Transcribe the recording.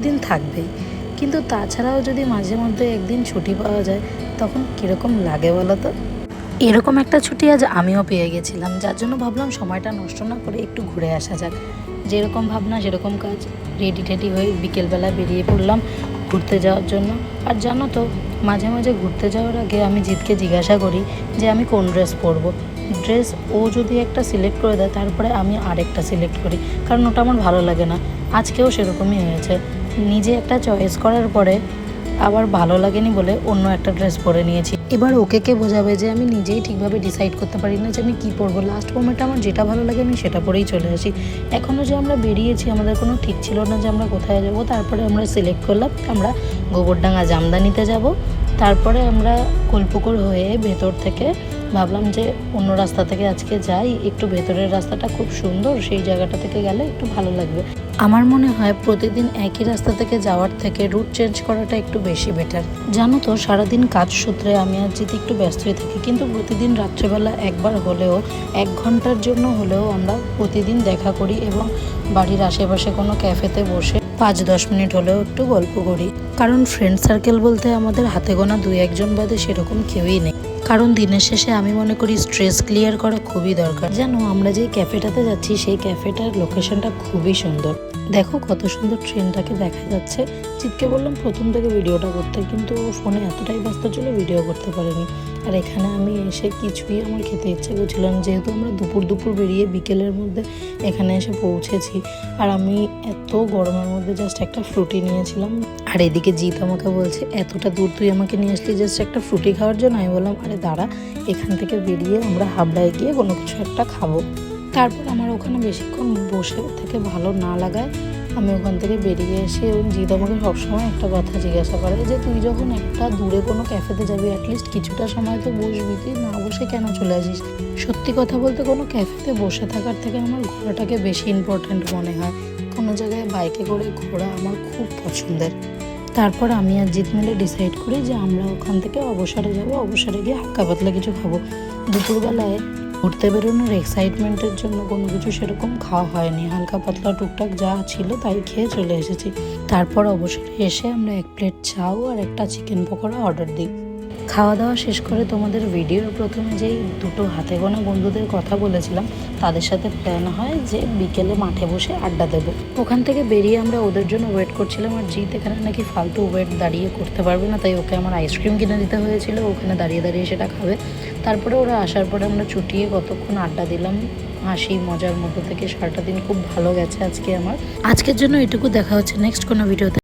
দিন থাকবেই, কিন্তু তাছাড়াও যদি মাঝে মধ্যে একদিন ছুটি পাওয়া যায় তখন কীরকম লাগে বলো তো। এরকম একটা ছুটি আজ আমিও পেয়ে গেছিলাম, যার জন্য ভাবলাম সময়টা নষ্ট না করে একটু ঘুরে আসা যাক। যেরকম ভাবনা সেরকম কাজ, রেডি টেডি হয়ে বিকেলবেলা বেরিয়ে পড়লাম ঘুরতে যাওয়ার জন্য। আর জানো তো, মাঝে মাঝে ঘুরতে যাওয়ার আগে আমি জিতকে জিজ্ঞাসা করি যে আমি কোন ড্রেস পরবো। ড্রেস ও যদি একটা সিলেক্ট করে দেয় তারপরে আমি আরেকটা সিলেক্ট করি, কারণ ওটা আমার ভালো লাগে না। আজকেও সেরকমই হয়েছে, নিজে একটা চয়েস করার পরে আবার ভালো লাগেনি বলে অন্য একটা ড্রেস পরে নিয়েছি। এবার ওকে কে বোঝাবে যে আমি নিজেই ঠিকভাবে ডিসাইড করতে পারি না যে আমি কী পরবো। লাস্ট মোমেন্টে আমার যেটা ভালো লাগে আমি সেটা পরেই চলে আসি। এখনও যে আমরা বেরিয়েছি, আমাদের কোনো ঠিক ছিল না যে আমরা কোথায় যাব। তারপরে আমরা সিলেক্ট করলাম আমরা গোবরডাঙ্গা জামদানিতে যাব। তারপরে আমরা কোলপুকুর হয়ে ভেতর থেকে ভাবলাম যে অন্য রাস্তা থেকে আজকে যাই, একটু ভেতরের রাস্তাটা খুব সুন্দর, সেই জায়গাটা থেকে গেলে একটু ভালো লাগবে। আমার মনে হয় প্রতিদিন একই রাস্তা থেকে যাওয়ার থেকে রুট চেঞ্জ করাটা একটু বেশি বেটার। জানো তো, সারাদিন কাজ সূত্রে আমি আর জিতে একটু ব্যস্তই থাকি, কিন্তু প্রতিদিন রাত্রেবেলা একবার হলেও 1 ঘন্টার জন্য হলেও আমরা প্রতিদিন দেখা করি এবং বাড়ির আশেপাশে কোনো ক্যাফেতে বসে 5-10 মিনিট হলেও একটু গল্প করি। কারণ ফ্রেন্ড সার্কেল বলতে আমাদের হাতে গোনা 2-1 জন বাদে সেরকম কেউই নেই। কারণ দিনের শেষে আমি মনে করি স্ট্রেস ক্লিয়ার করা খুবই দরকার। জানো, আমরা যে ক্যাফেটাতে যাচ্ছি সেই ক্যাফেটার লোকেশনটা খুবই সুন্দর। দেখো কত সুন্দর ট্রেনটাকে দেখা যাচ্ছে। জিতকে বললাম প্রথম থেকে ভিডিওটা করতে, কিন্তু ও ফোনে এতটাই ব্যস্ত ছিল ভিডিও করতে পারেনি। আর এখানে আমি এসে কিছুই আমার খেতে ইচ্ছে করছিল না, যেহেতু আমরা দুপুর বেরিয়ে বিকেলের মধ্যে এখানে এসে পৌঁছেছি। আর আমি এত গরমের মধ্যে জাস্ট একটা ফ্রুটি নিয়েছিলাম। আর এদিকে জিত আমাকে বলছে এতটা দূর তুই আমাকে নিয়ে আসলি জাস্ট একটা ফ্রুটি খাওয়ার জন্য। আমি বললাম আরে দাঁড়া, এখান থেকে বেরিয়ে আমরা হাবড়ায় গিয়ে কোনো কিছু একটা খাবো। তারপর আমার ওখানে বেশিক্ষণ বসে থেকে ভালো না লাগায় আমি ওখান থেকে বেরিয়ে এসে, এবং জিৎ আমাকে সবসময় একটা কথা জিজ্ঞাসা করে যে তুই যখন একটা দূরে কোনো ক্যাফেতে যাবি অ্যাটলিস্ট কিছুটা সময় তো বসবি, তুই না বসে কেন চলে আসিস। সত্যি কথা বলতে কোনো ক্যাফেতে বসে থাকার থেকে আমার ঘোরাটাকে বেশি ইম্পর্ট্যান্ট মনে হয়। কোনো জায়গায় বাইকে করে ঘোরা আমার খুব পছন্দের। তারপর আমি আর জিৎ মিলে ডিসাইড করি যে আমরা ওখান থেকে অবসরে যাব, অবসরে গিয়ে হালকা পাতলা কিছু খাবো। দুপুরবেলায় ঘুরতে বেরোনোর এক্সাইটমেন্টের জন্য কোনো কিছু সেরকম খাওয়া হয়নি, হালকা পাতলা টুকটাক যা ছিল তাই খেয়ে চলে এসেছি। তারপর অবসরে এসে আমরা 1 প্লেট চাও আর একটা চিকেন পকোড়া অর্ডার দিই। খাওয়া দাওয়া শেষ করে তোমাদের ভিডিওর প্রথমে যেই 2 হাতে গোনা বন্ধুদের কথা বলেছিলাম তাদের সাথে প্ল্যান হয় যে বিকেলে মাঠে বসে আড্ডা দেবো। ওখান থেকে বেরিয়ে আমরা ওদের জন্য ওয়েট করছিলাম। আর জিৎ এখানে নাকি ফালতু ওয়েট দাঁড়িয়ে করতে পারবে না, তাই ওকে আমার আইসক্রিম কিনে দিতে হয়েছিল, ওখানে দাঁড়িয়ে দাঁড়িয়ে সেটা খাবে। তারপরে ওরা আসার পরে আমরা চুটিয়ে কতক্ষণ আড্ডা দিলাম, হাসি মজার মধ্যে থেকে সারাটা দিন খুব ভালো গেছে আজকে আমার। আজকের জন্য এটুকু, দেখা হচ্ছে নেক্সট কোনো ভিডিওতে।